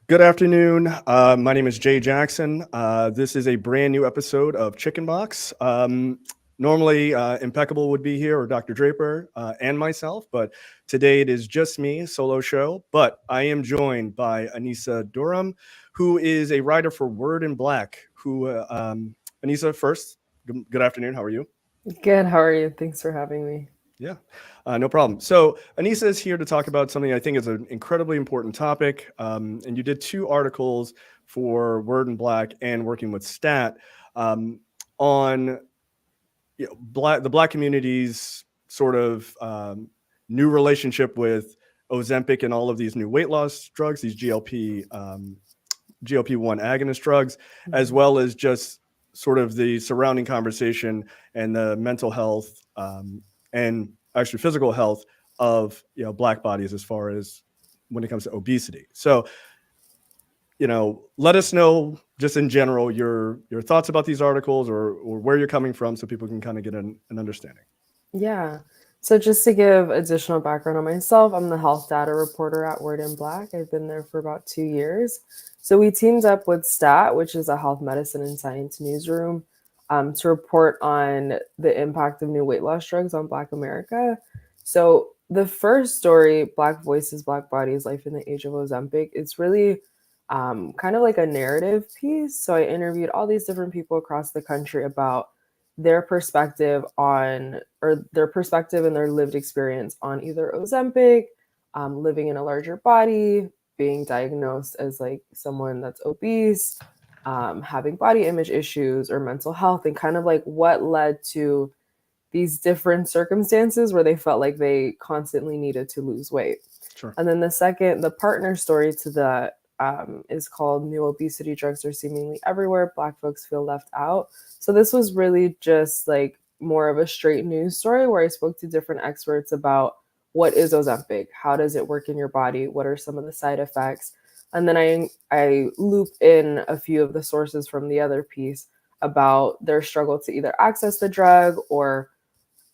Good afternoon. My name is Jay Jackson. This is a brand new episode of Chicken Box. Normally, Impeccable would be here, or Dr. Draper, and myself, but today it is just me, solo show. But I am joined by Anissa Durham, who is a writer for Word in Black. Anissa, first, good afternoon. How are you? Good. How are you? Thanks for having me. Yeah, no problem. So Anissa is here to talk about something I think is an incredibly important topic. And you did two articles for Word and Black and Working with Stat on the Black community's sort of new relationship with Ozempic and all of these new weight loss drugs, these GLP-1 agonist drugs, as well as just sort of the surrounding conversation and the mental health and actually physical health of Black bodies as far as when it comes to obesity. So let us know just in general your thoughts about these articles or where you're coming from so people can kind of get an understanding. Yeah. So just to give additional background on myself, I'm the health data reporter at Word in Black. I've been there for about 2 years. So we teamed up with STAT, which is a health medicine and science newsroom, to report on the impact of new weight loss drugs on Black America. So the first story, Black Voices, Black Bodies, Life in the Age of Ozempic, it's really kind of like a narrative piece. So I interviewed all these different people across the country about their perspective on, or their perspective and their lived experience on either Ozempic, living in a larger body, being diagnosed as like someone that's obese, having body image issues or mental health, and kind of like what led to these different circumstances where they felt like they constantly needed to lose weight. Sure. And then the partner story to that is called New Obesity Drugs Are Seemingly Everywhere. Black folks feel left out. So this was really just like more of a straight news story where I spoke to different experts about what is Ozempic, how does it work in your body, what are some of the side effects, and then I loop in a few of the sources from the other piece about their struggle to either access the drug or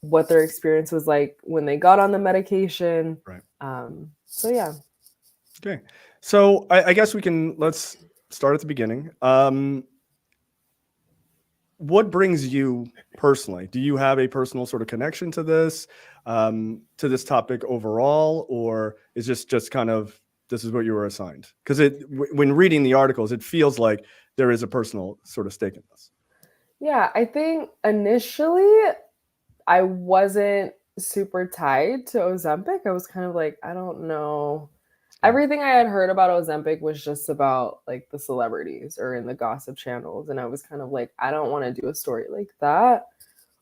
what their experience was like when they got on the medication. Right. So yeah. Okay. So I guess let's start at the beginning. What brings you personally? Do you have a personal sort of connection to this topic overall, or is this just kind of this is what you were assigned? Because when reading the articles, it feels like there is a personal sort of stake in this. Yeah, I think initially I wasn't super tied to Ozempic. I was kind of like, I don't know. Everything I had heard about Ozempic was just about like the celebrities or in the gossip channels. And I was kind of like, I don't want to do a story like that.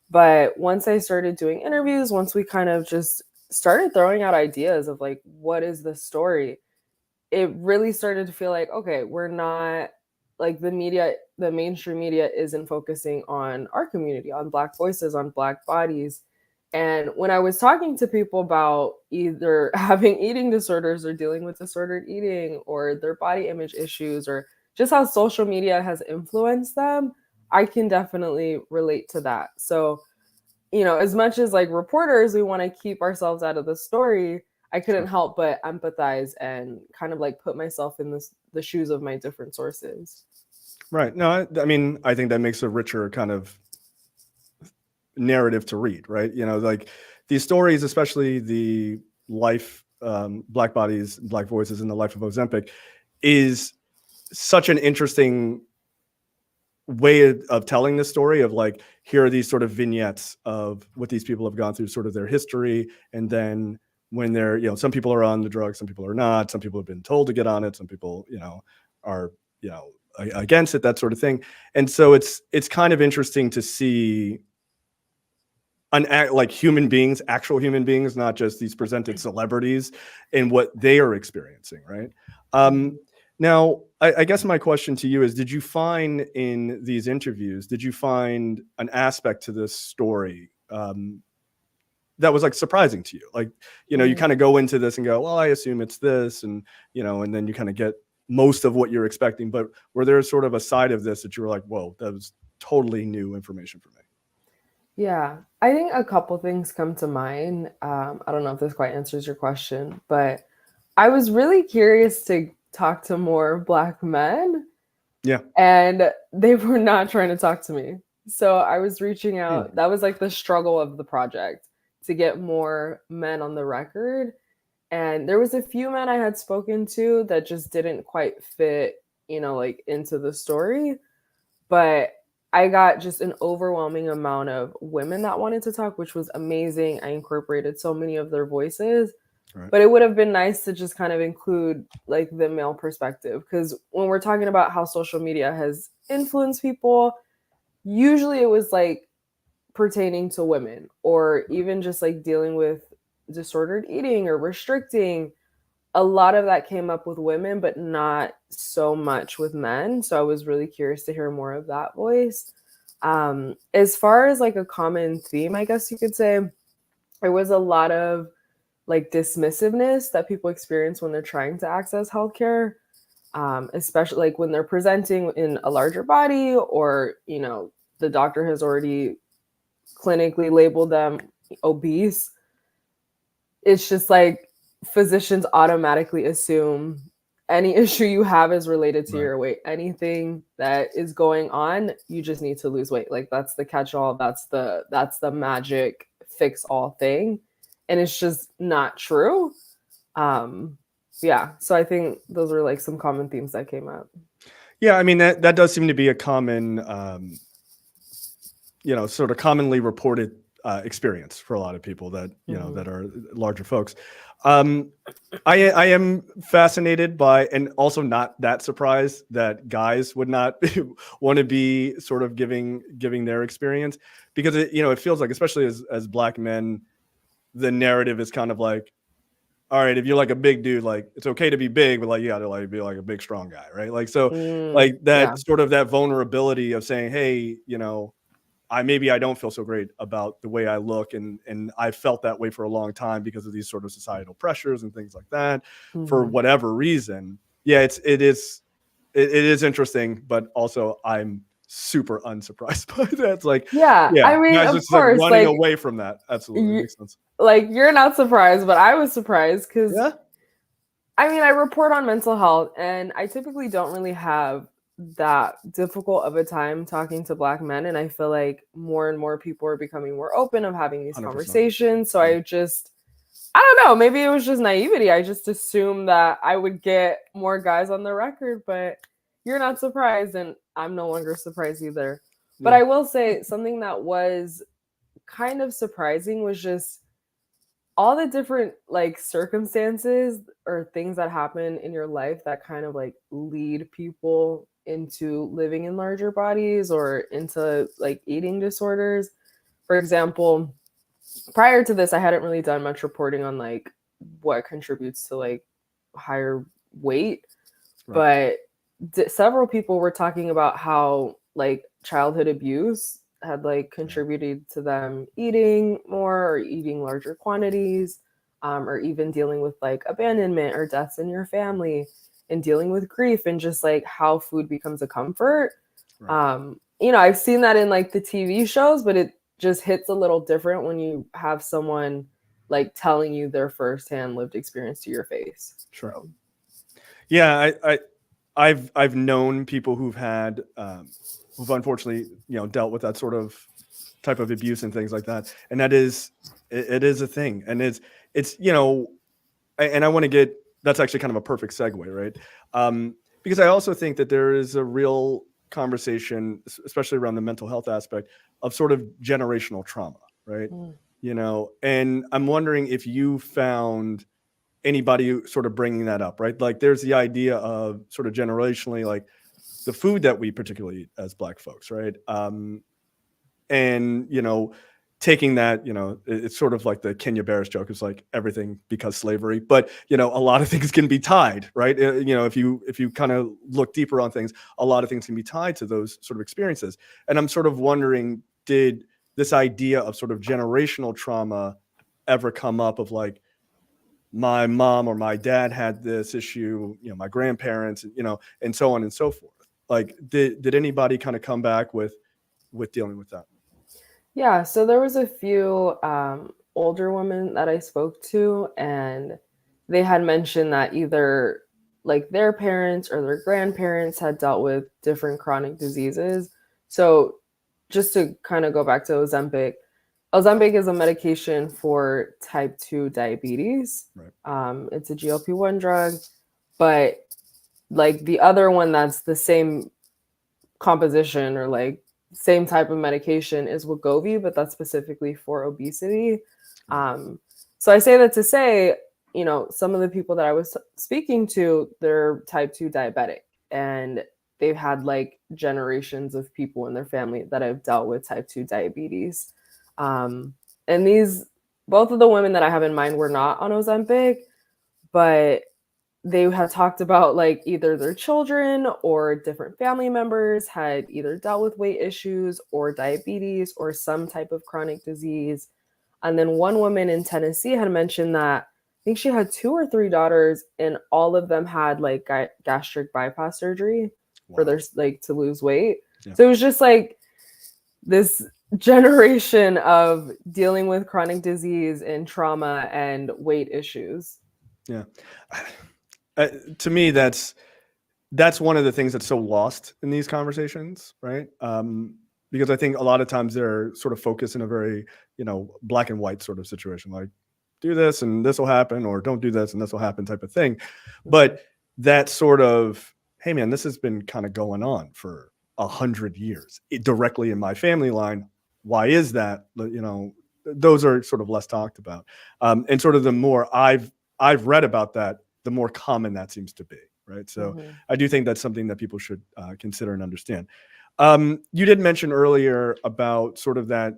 But once I started doing interviews, once we kind of just started throwing out ideas of like, what is the story? It really started to feel like, okay, we're not like the mainstream media isn't focusing on our community, on Black voices, on Black bodies. And when I was talking to people about either having eating disorders or dealing with disordered eating or their body image issues or just how social media has influenced them, I can definitely relate to that. So, as much as like reporters, we want to keep ourselves out of the story, I couldn't help but empathize and kind of like put myself in the shoes of my different sources. Right. No, I mean, I think that makes a richer kind of narrative to read, right? Like these stories, especially the life, Black bodies, Black voices in the life of Ozempic, is such an interesting way of telling the story of like, here are these sort of vignettes of what these people have gone through, sort of their history. And then when they're, some people are on the drug, some people are not, some people have been told to get on it, some people, are, against it, that sort of thing. And so it's kind of interesting to see like human beings, actual human beings, not just these presented celebrities, and what they are experiencing, right? Now, I guess my question to you is, did you find in these interviews, did you find an aspect to this story that was like surprising to you? Like, you kind of go into this and go, well, I assume it's this, and and then you kind of get most of what you're expecting. But were there sort of a side of this that you were like, whoa, that was totally new information for me? Yeah, I think a couple things come to mind. I don't know if this quite answers your question, but I was really curious to talk to more Black men. Yeah. And they were not trying to talk to me. So I was reaching out. Hmm. That was like the struggle of the project, to get more men on the record. And there was a few men I had spoken to that just didn't quite fit, like into the story. But I got just an overwhelming amount of women that wanted to talk, which was amazing. I incorporated so many of their voices. Right. But it would have been nice to just kind of include like the male perspective, because when we're talking about how social media has influenced people, usually it was like pertaining to women, or even just like dealing with disordered eating or restricting. A lot of that came up with women, but not so much with men. So I was really curious to hear more of that voice. As far as like a common theme, I guess you could say, there was a lot of like dismissiveness that people experience when they're trying to access healthcare, especially like when they're presenting in a larger body, or the doctor has already clinically labeled them obese. It's just like physicians automatically assume any issue you have is related to Right. your weight. Anything that is going on, you just need to lose weight. Like that's the catch-all. That's the magic fix-all thing, and it's just not true. Yeah, so I think those are like some common themes that came up. Yeah, I mean that does seem to be a common, sort of commonly reported experience for a lot of people that that are larger folks. I am fascinated by, and also not that surprised that guys would not want to be sort of giving their experience, because it feels like, especially as Black men, the narrative is kind of like, all right, if you're like a big dude, like it's okay to be big, but like you gotta like be like a big strong guy, right? Like, so like Yeah. that sort of that vulnerability of saying, hey, I don't feel so great about the way I look, and I felt that way for a long time because of these sort of societal pressures and things like that, for whatever reason. Yeah, it is interesting, but also I'm super unsurprised by that. It's like, Yeah, yeah, I mean, guys of just like course, running like away from that. Absolutely makes sense. like you're not surprised, but I was surprised because Yeah. I mean, I report on mental health, and I typically don't really have that difficult of a time talking to Black men. And I feel like more and more people are becoming more open of having these 100%. conversations. So I don't know, maybe it was just naivety. I just assumed that I would get more guys on the record, but you're not surprised, and I'm no longer surprised either. But Yeah. I will say something that was kind of surprising was just all the different like circumstances or things that happen in your life that kind of like lead people into living in larger bodies or into like eating disorders. For example, prior to this, I hadn't really done much reporting on like what contributes to like higher weight, Right. but several people were talking about how like childhood abuse had like contributed to them eating more or eating larger quantities, or even dealing with like abandonment or deaths in your family, and dealing with grief, and just like how food becomes a comfort. Right. I've seen that in like the TV shows, but it just hits a little different when you have someone like telling you their firsthand lived experience to your face. Sure. So. Yeah, I've known people who've had who've unfortunately dealt with that sort of type of abuse and things like that, and that is it is a thing, and it's and I want to get, that's actually kind of a perfect segue, right? Because I also think that there is a real conversation, especially around the mental health aspect, of sort of generational trauma, right? And I'm wondering if you found anybody sort of bringing that up, right? Like there's the idea of sort of generationally, like the food that we particularly eat as Black folks, right? And taking that, it's sort of like the Kenya Barris joke. It's like everything because slavery, but a lot of things can be tied, right? If you kind of look deeper on things, a lot of things can be tied to those sort of experiences. And I'm sort of wondering, did this idea of sort of generational trauma ever come up, of like, my mom or my dad had this issue, my grandparents, and so on and so forth? Like, did anybody kind of come back with dealing with that? Yeah, so there was a few older women that I spoke to, and they had mentioned that either like their parents or their grandparents had dealt with different chronic diseases. So just to kind of go back to Ozempic, Ozempic is a medication for type 2 diabetes. Right. It's a GLP-1 drug, but like the other one that's the same composition or like same type of medication is Wegovy, but that's specifically for obesity. So I say that to say, you know, some of the people that I was speaking to, they're type 2 diabetic, and they've had like generations of people in their family that have dealt with type 2 diabetes. And these, both of the women that I have in mind were not on Ozempic, but they had talked about like either their children or different family members had either dealt with weight issues or diabetes or some type of chronic disease. And then one woman in Tennessee had mentioned that I think she had 2 or 3 daughters, and all of them had like gastric bypass surgery for their like to lose weight. Yeah. So it was just like this generation of dealing with chronic disease and trauma and weight issues. Yeah. To me, that's one of the things that's so lost in these conversations, right? Because I think a lot of times they're sort of focused in a very, you know, black and white sort of situation, like do this and this will happen, or don't do this and this will happen type of thing. But that sort of, hey man, this has been kind of going on for 100 years directly in my family line. Why is that? You know, those are sort of less talked about. And sort of the more I've read about that, the more common that seems to be, right? So I do think that's something that people should consider and understand. You did mention earlier about sort of that,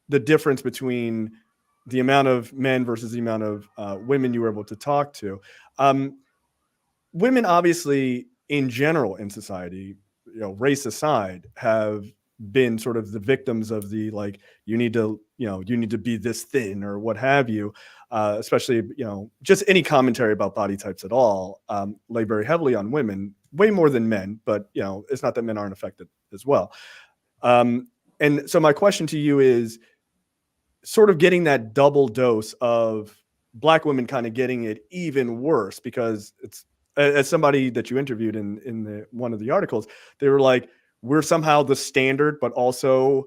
the difference between the amount of men versus the amount of women you were able to talk to. Women, obviously, in general in society, you know, race aside, have been sort of the victims of the, like, you need to be this thin or what have you, especially, you know, just any commentary about body types at all lay very heavily on women, way more than men, but, you know, it's not that men aren't affected as well. And so my question to you is sort of getting that double dose of Black women kind of getting it even worse, because it's, as somebody that you interviewed in one of the articles, they were like, we're somehow the standard, but also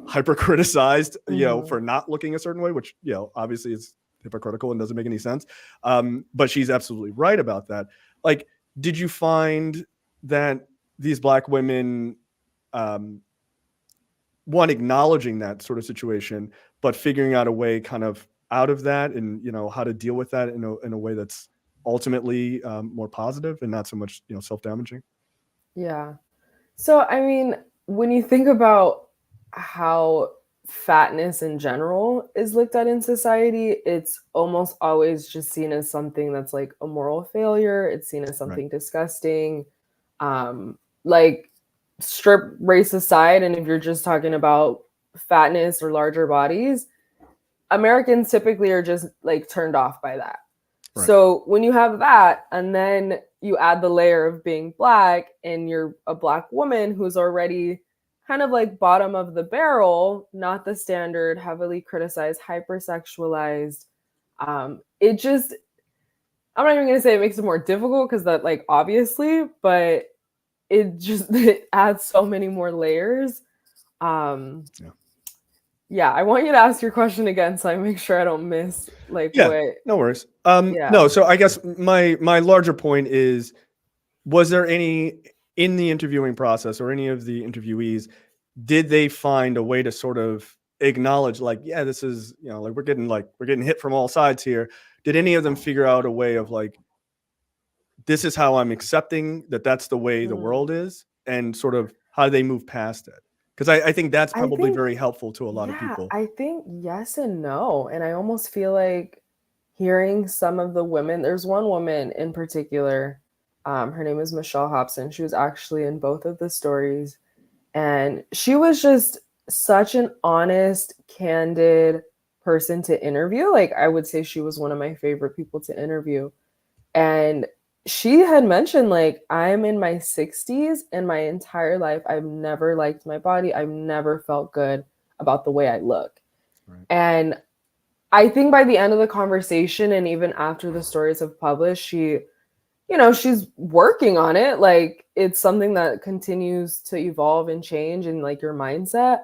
hyper criticized, you know, for not looking a certain way, which, you know, obviously is hypocritical and doesn't make any sense. But she's absolutely right about that. Like, did you find that these Black women, one, acknowledging that sort of situation, but figuring out a way kind of out of that, and, you know, how to deal with that in a way that's ultimately more positive and not so much, you know, self-damaging? Yeah. So, I mean, when you think about how fatness in general is looked at in society, it's almost always just seen as something that's like a moral failure. It's seen as something disgusting. Like, strip race aside, and if you're just talking about fatness or larger bodies, Americans typically are just like turned off by that. Right. So when you have that, and then you add the layer of being Black, and you're a Black woman who's already kind of like bottom of the barrel, not the standard, heavily criticized, hypersexualized. It just, I'm not even going to say it makes it more difficult, because that, like, obviously, but it adds so many more layers. Yeah, I want you to ask your question again, so I make sure I don't miss like what. No worries. No, so I guess my larger point is, was there any in the interviewing process, or any of the interviewees, did they find a way to sort of acknowledge, like, yeah, this is, you know, like we're getting hit from all sides here? Did any of them figure out a way of like, this is how I'm accepting that that's the way the world is, and sort of how do they move past it? Because I think that's probably very helpful to a lot of people. I think yes and no. And I almost feel like hearing some of the women, there's one woman in particular, her name is Michelle Hobson. She was actually in both of the stories. And she was just such an honest, candid person to interview. Like, I would say she was one of my favorite people to interview. And she had mentioned, like, I'm in my 60s, and my entire life, I've never liked my body. I've never felt good about the way I look. Right. And I think by the end of the conversation, and even after the stories have published, she she's working on it. Like, it's something that continues to evolve and change, and like your mindset.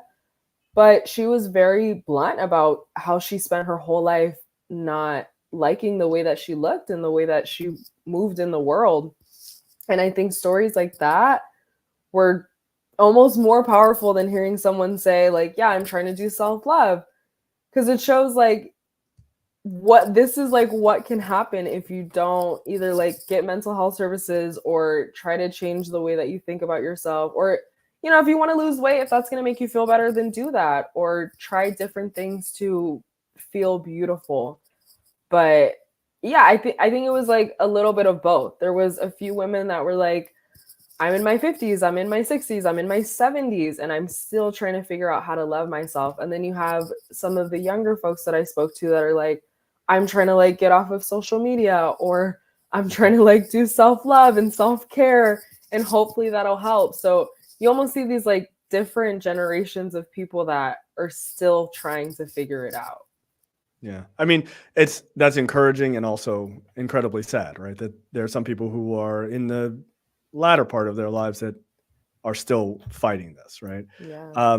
But she was very blunt about how she spent her whole life not liking the way that she looked and the way that she moved in the world. And I think stories like that were almost more powerful than hearing someone say, like, yeah, I'm trying to do self-love. Because it shows like what can happen if you don't either like get mental health services or try to change the way that you think about yourself, or if you want to lose weight, if that's going to make you feel better, then do that, or try different things to feel beautiful. But yeah, I think it was like a little bit of both. There was a few women that were like, I'm in my 50s, I'm in my 60s, I'm in my 70s, and I'm still trying to figure out how to love myself. And then you have some of the younger folks that I spoke to that are like, I'm trying to like get off of social media, or I'm trying to like do self-love and self-care, and hopefully that'll help. So you almost see these like different generations of people that are still trying to figure it out. Yeah. I mean, that's encouraging and also incredibly sad, right? That there are some people who are in the latter part of their lives that are still fighting this, right? Yeah.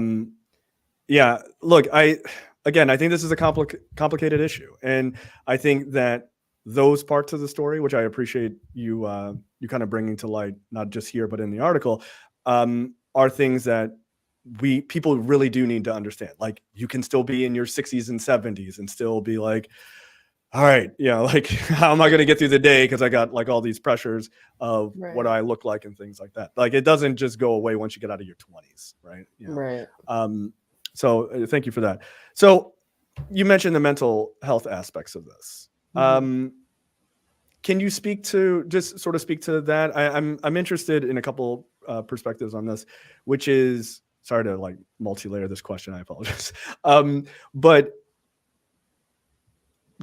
Yeah. Look, I think this is a complicated issue, and I think that those parts of the story, which I appreciate you kind of bringing to light, not just here but in the article, are things that people really do need to understand. Like, you can still be in your 60s and 70s and still be like, all right, like, how am I going to get through the day? Because I got like all these pressures of what I look like and things like that. Like, it doesn't just go away once you get out of your 20s, right? Right. So thank you for that. So you mentioned the mental health aspects of this. Mm-hmm. Can you speak to that? I'm interested in a couple perspectives on this, which is, sorry to like multi-layer this question, I apologize. But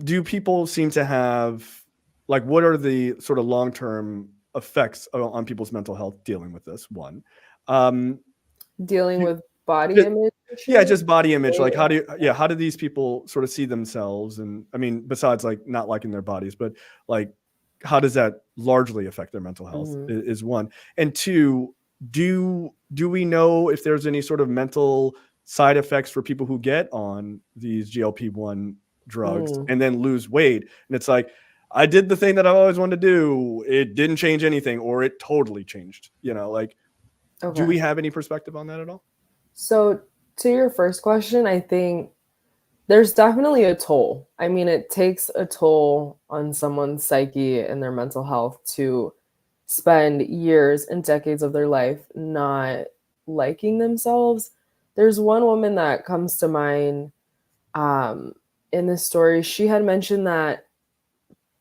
do people seem to have, like, what are the sort of long-term effects on people's mental health dealing with this? One, Dealing with body image issues? Yeah, just body image. Like, how do these people sort of see themselves? And I mean, besides like not liking their bodies, but like, how does that largely affect their mental health? Mm-hmm. Is one. And two, do we know if there's any sort of mental side effects for people who get on these GLP-1 drugs and then lose weight? And it's like, I did the thing that I've always wanted to do. It didn't change anything, or it totally changed. Like, do we have any perspective on that at all? So to your first question, I think there's definitely a toll. I mean, it takes a toll on someone's psyche and their mental health to spend years and decades of their life not liking themselves. There's one woman that comes to mind in this story. She had mentioned that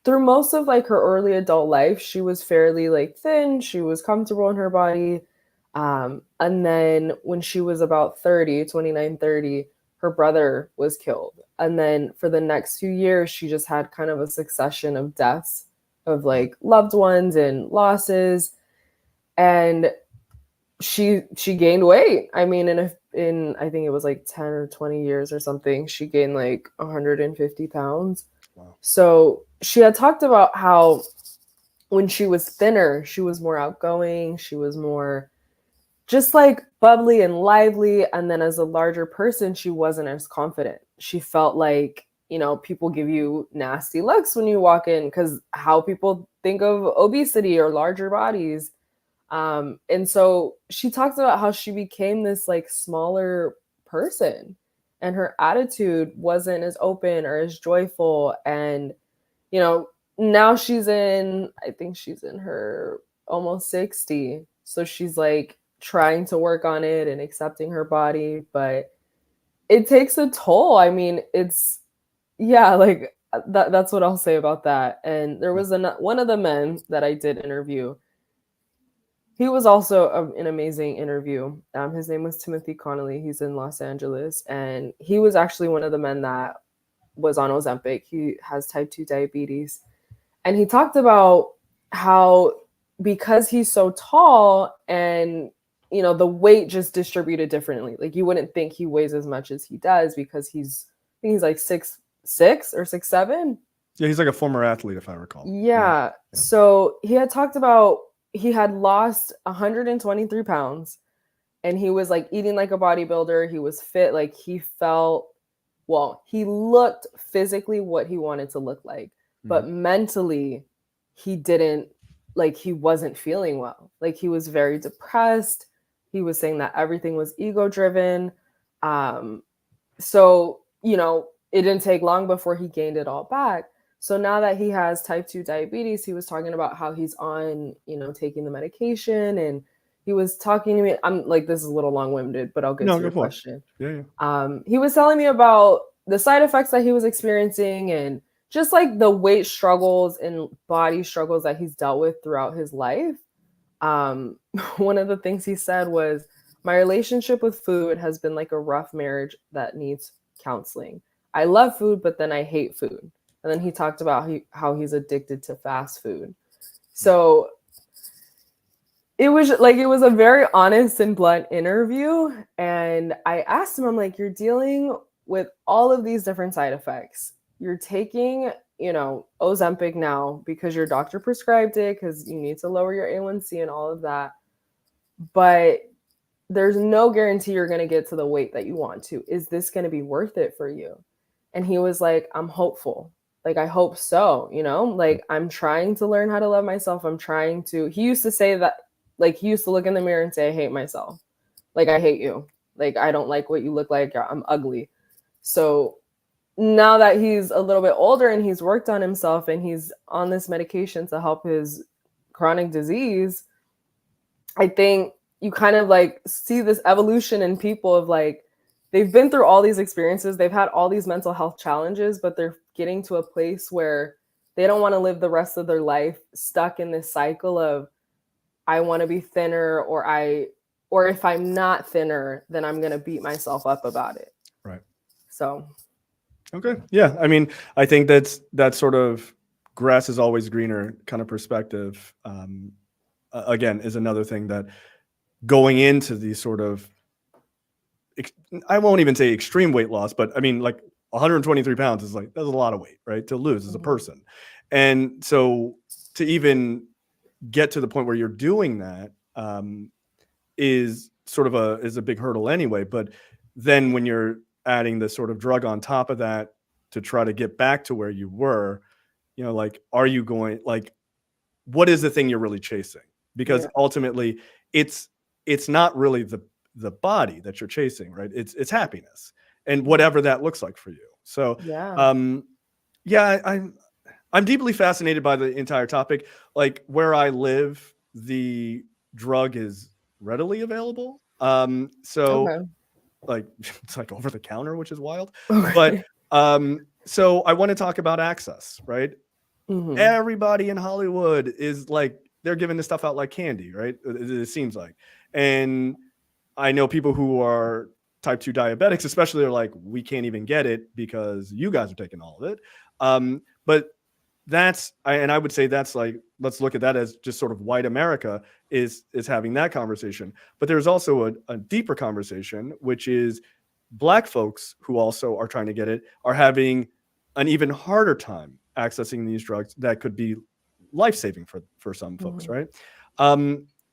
through most of like her early adult life, she was fairly like thin. She was comfortable in her body. And then when she was about 30, 29, 30, her brother was killed. And then for the next few years, she just had kind of a succession of deaths of like loved ones and losses. And she gained weight. I mean, in I think it was like 10 or 20 years or something, she gained like 150 pounds. Wow. So she had talked about how when she was thinner, she was more outgoing. She was more just like bubbly and lively. And then as a larger person, she wasn't as confident. She felt like, people give you nasty looks when you walk in because how people think of obesity or larger bodies. And so she talks about how she became this like smaller person, and her attitude wasn't as open or as joyful. And, now I think she's in her almost 60. So she's like trying to work on it and accepting her body, but it takes a toll. I mean, like that's what I'll say about that. And there was one of the men that I did interview. He was also an amazing interview. His name was Timothy Connolly. He's in Los Angeles, and he was actually one of the men that was on Ozempic. He has type 2 diabetes, and he talked about how because he's so tall and the weight just distributed differently. Like, you wouldn't think he weighs as much as he does because I think he's like 6'6" or 6'7". Yeah, he's like a former athlete, if I recall. Yeah. So he had talked about he had lost 123 pounds and he was like eating like a bodybuilder. He was fit. Like he felt, well, he looked physically what he wanted to look like, but mentally he didn't, like he wasn't feeling well. Like he was very depressed. He was saying that everything was ego driven. So, you know, it didn't take long before he gained it all back. So now that he has type 2 diabetes, he was talking about how he's on, you know, taking the medication, and he was talking to me. I'm like, this is a little long-winded, but I'll get to your question. He was telling me about the side effects that he was experiencing and just like the weight struggles and body struggles that he's dealt with throughout his life. One of the things he said was, my relationship with food has been like a rough marriage that needs counseling. I love food, but then I hate food. And then he talked about how he's addicted to fast food. So it was like, it was a very honest and blunt interview. And I asked him, I'm like, you're dealing with all of these different side effects. You're taking, you know, Ozempic now because your doctor prescribed it because you need to lower your A1C and all of that. But there's no guarantee you're going to get to the weight that you want to. Is this going to be worth it for you? And he was like, I'm hopeful. Like, I hope so, you know, like I'm trying to learn how to love myself. I'm trying to, he used to say that, like, he used to look in the mirror and say, I hate myself. Like, I hate you. Like, I don't like what you look like. I'm ugly. So now that he's a little bit older and he's worked on himself and he's on this medication to help his chronic disease, I think you kind of like see this evolution in people of like, they've been through all these experiences. They've had all these mental health challenges, but they're getting to a place where they don't want to live the rest of their life stuck in this cycle of, I want to be thinner, or if I'm not thinner, then I'm going to beat myself up about it. Right. So. Okay. Yeah. I mean, I think that sort of grass is always greener kind of perspective. Again, is another thing that going into these sort of, I won't even say extreme weight loss, but I mean, like 123 pounds is like, that's a lot of weight, right? To lose as a person. And so to even get to the point where you're doing that is sort of a big hurdle anyway. But then when you're adding this sort of drug on top of that to try to get back to where you were, you know, like, are you going, like, what is the thing you're really chasing? Because ultimately it's not really the body that you're chasing, right? It's happiness and whatever that looks like for you. So I'm deeply fascinated by the entire topic. Like, where I live, the drug is readily available. Like, it's like over the counter, which is wild. But so I want to talk about access, right? Everybody in Hollywood is like, they're giving this stuff out like candy, right? It seems like. And I know people who are type 2 diabetics, especially, are like, we can't even get it because you guys are taking all of it. But I would say that's like, let's look at that as just sort of white America is having that conversation. But there's also a deeper conversation, which is Black folks who also are trying to get it are having an even harder time accessing these drugs that could be life-saving for some folks, right?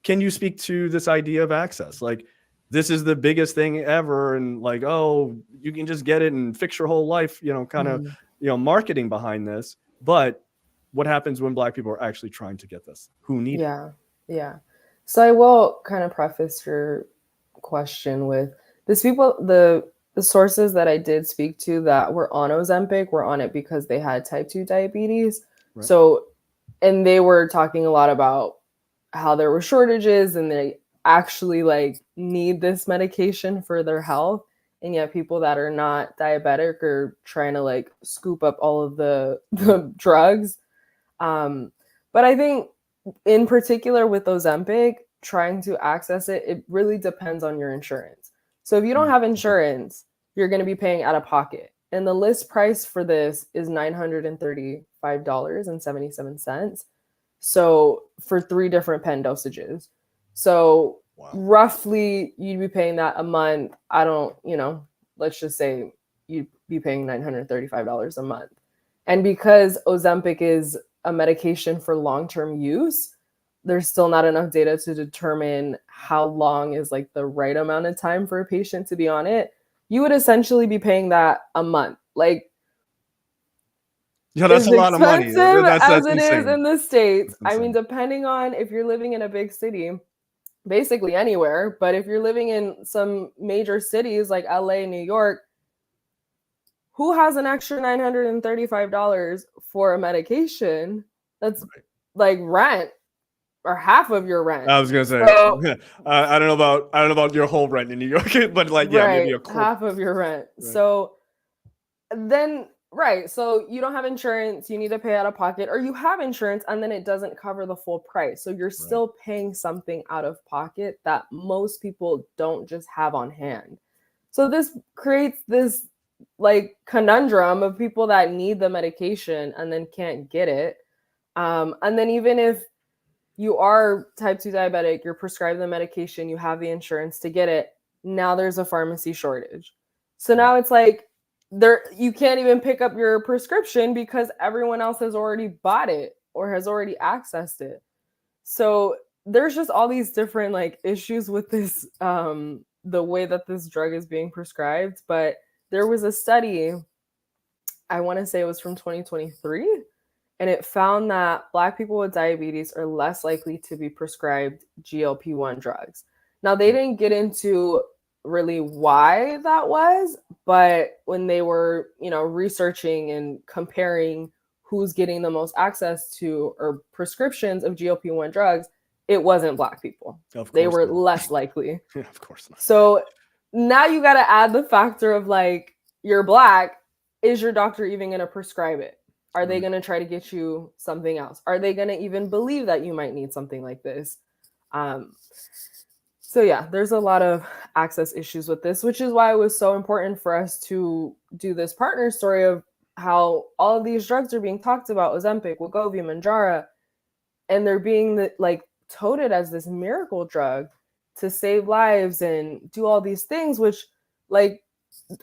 Can you speak to this idea of access? Like, this is the biggest thing ever, and like, oh, you can just get it and fix your whole life, you know, kind of, you know, marketing behind this. But what happens when Black people are actually trying to get this? Who need it? Yeah. So I will kind of preface your question with these people, the sources that I did speak to that were on Ozempic were on it because they had type 2 diabetes. Right. So, and they were talking a lot about how there were shortages and they actually like need this medication for their health. And yet people that are not diabetic are trying to like scoop up all of the drugs. But I think in particular with Ozempic, trying to access it, it really depends on your insurance. So if you don't have insurance, you're going to be paying out of pocket. And the list price for this is $935.77. So for 3 different pen dosages. So roughly you'd be paying that a month. I don't, you know, let's just say you'd be paying $935 a month. And because Ozempic is a medication for long-term use, there's still not enough data to determine how long is like the right amount of time for a patient to be on it. You would essentially be paying that a month. Like, Yeah, that's as a lot of money. expensive as That's it is insane. in the States, That's I mean, insane. depending on if you're living in a big city, basically anywhere, but if you're living in some major cities like LA, New York, who has an extra $935 for a medication that's Right. like rent or half of your rent? I was gonna say, So, I don't know about your whole rent in New York, but like, yeah, maybe right, a quarter. half of your rent. Right. So then, right, so you don't have insurance, you need to pay out of pocket, or you have insurance and then it doesn't cover the full price. So you're Right. still paying something out of pocket that most people don't just have on hand. So this creates this like conundrum of people that need the medication and then can't get it. And then even if you are type 2 diabetic, you're prescribed the medication, you have the insurance to get it, now there's a pharmacy shortage. So now it's like there you can't even pick up your prescription because everyone else has already bought it or has already accessed it. So there's just all these different like issues with this the way that this drug is being prescribed, but there was a study, I want to say it was from 2023, and it found that Black people with diabetes are less likely to be prescribed GLP-1 drugs. Now, they didn't get into really why that was, but when they were, researching and comparing who's getting the most access to or prescriptions of GLP-1 drugs, it wasn't Black people. Of They course were not. less likely. Yeah, of course not. So now you got to add the factor of like, you're Black. Is your doctor even going to prescribe it? Are they going to try to get you something else? Are they going to even believe that you might need something like this? So yeah, there's a lot of access issues with this, which is why it was so important for us to do this partner story of how all of these drugs are being talked about, Ozempic, Wegovy, Manjaro, and they're being like touted as this miracle drug to save lives and do all these things, which like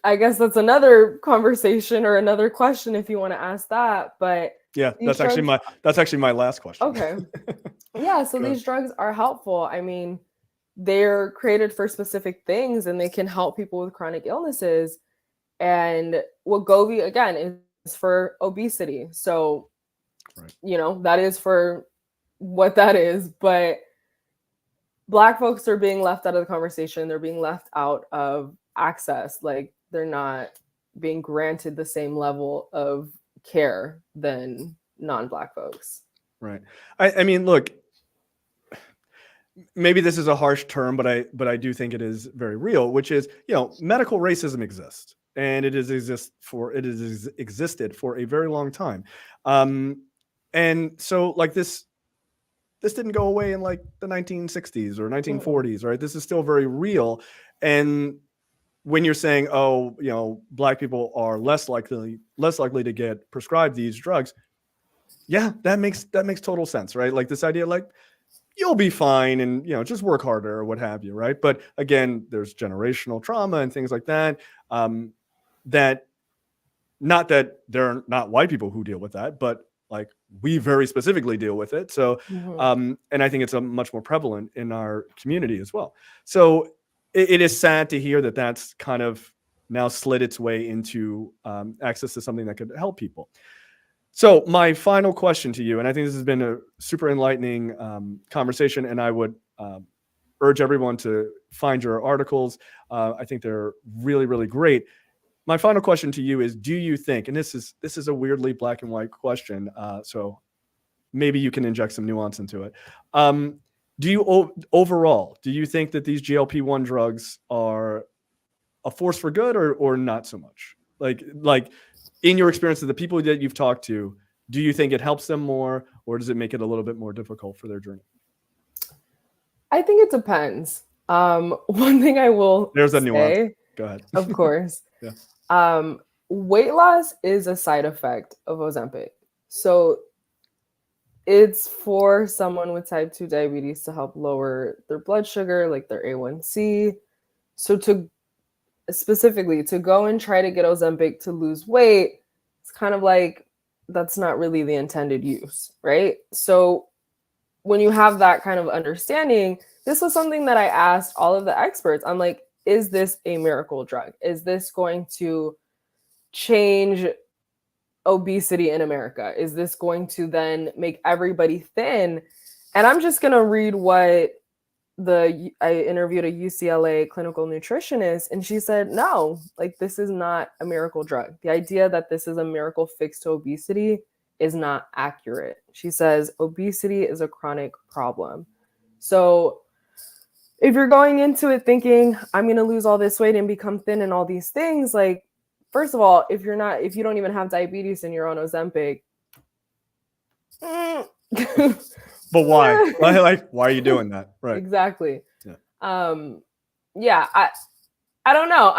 I guess that's another conversation or another question if you want to ask that. But yeah, that's actually my last question. Okay. Yeah, so these drugs are helpful. I mean, they're created for specific things and they can help people with chronic illnesses. And Wegovy, again, is for obesity. So, that is for what that is. But Black folks are being left out of the conversation. They're being left out of access. Like, they're not being granted the same level of care than non-Black folks. Right. I mean, look, maybe this is a harsh term, but I do think it is very real, which is, medical racism exists, and it has existed for a very long time. And so like this didn't go away in like the 1960s or 1940s, right? This is still very real. And when you're saying, Black people are less likely to get prescribed these drugs, yeah, that makes total sense, right? Like this idea, like you'll be fine and just work harder or what have you, right? But again, there's generational trauma and things like that. That not that there are not white people who deal with that, but like we very specifically deal with it. So, and I think it's a much more prevalent in our community as well. So it is sad to hear that that's kind of now slid its way into access to something that could help people. So my final question to you, and I think this has been a super enlightening conversation, and I would urge everyone to find your articles. I think they're really, really great. My final question to you is, do you think, and this is a weirdly black and white question, so maybe you can inject some nuance into it. Do you think that these GLP-1 drugs are a force for good or not so much? Like in your experience of the people that you've talked to, do you think it helps them more, or does it make it a little bit more difficult for their journey? I think it depends. One thing I will There's a nuance. Go ahead. Of course. Yeah. Weight loss is a side effect of Ozempic. So it's for someone with type 2 diabetes to help lower their blood sugar, like their A1C. So specifically to go and try to get Ozempic to lose weight, it's kind of like that's not really the intended use, right? So when you have that kind of understanding, this was something that I asked all of the experts. I'm like, is this a miracle drug? Is this going to change obesity in America? Is this going to then make everybody thin? And I'm just going to read what I interviewed a UCLA clinical nutritionist, and she said, no, like, this is not a miracle drug. The idea that this is a miracle fix to obesity is not accurate. She says obesity is a chronic problem. So if you're going into it thinking I'm going to lose all this weight and become thin and all these things, like, first of all, if you don't even have diabetes and you're on Ozempic, but why? Why are you doing that? Right. Exactly. Yeah. Yeah, I don't know.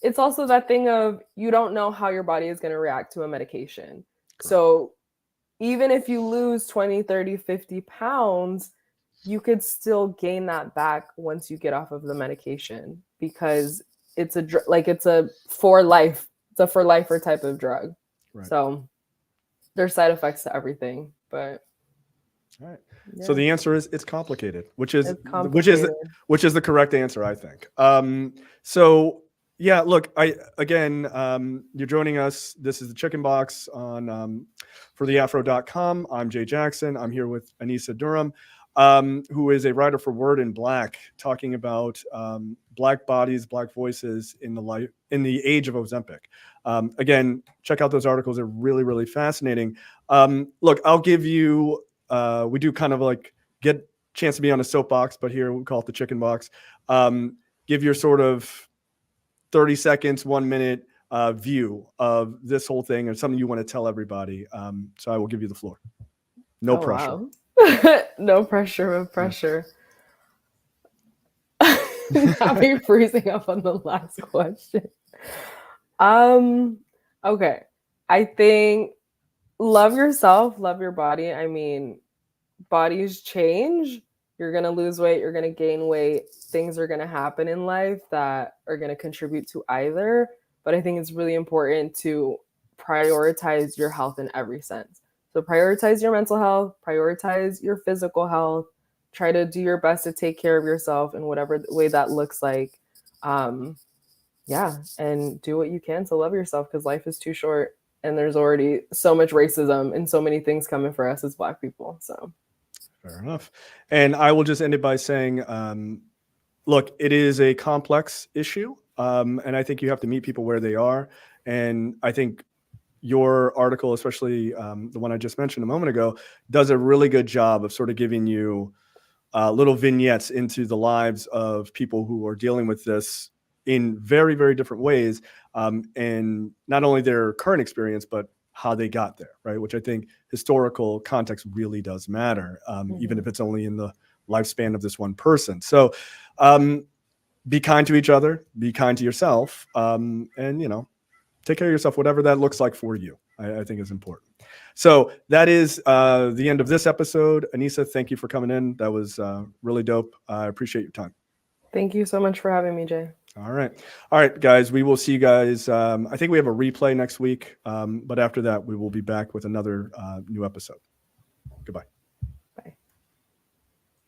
It's also that thing of, you don't know how your body is going to react to a medication. Correct. So even if you lose 20, 30, 50 pounds, you could still gain that back once you get off of the medication, because it's a for life. It's a for lifer type of drug. Right. So there's side effects to everything, but. All right. Yeah. So the answer is it's complicated, which is the correct answer, I think. So yeah, look, you're joining us. This is the Chicken Box on for theafro.com. I'm Jay Jackson. I'm here with Anissa Durham, who is a writer for Word in Black, talking about Black bodies, Black voices in the age of Ozempic. Again, check out those articles. They're really, really fascinating. Look, I'll give you. We do kind of like get a chance to be on a soapbox, but here we call it the Chicken Box. Give your sort of 30 seconds, 1 minute view of this whole thing, or something you want to tell everybody. So I will give you the floor. No pressure. Wow. No pressure, no pressure. I'll be freezing up on the last question. Okay. I think love yourself, love your body. I mean, bodies change. You're going to lose weight, you're going to gain weight. Things are going to happen in life that are going to contribute to either. But I think it's really important to prioritize your health in every sense. So prioritize your mental health, prioritize your physical health, try to do your best to take care of yourself in whatever way that looks like. Yeah, and do what you can to love yourself, because life is too short. And there's already so much racism and so many things coming for us as Black people. So fair enough. And I will just end it by saying, look, it is a complex issue. And I think you have to meet people where they are. And I think your article, especially the one I just mentioned a moment ago, does a really good job of sort of giving you little vignettes into the lives of people who are dealing with this in very, very different ways. And not only their current experience, but how they got there, right? Which I think historical context really does matter, even if it's only in the lifespan of this one person. So be kind to each other, be kind to yourself, and, take care of yourself, whatever that looks like for you, I think is important. So that is the end of this episode. Anissa, thank you for coming in. That was really dope. I appreciate your time. Thank you so much for having me, Jay. All right, guys, we will see you guys. I think we have a replay next week, but after that, we will be back with another new episode. Goodbye.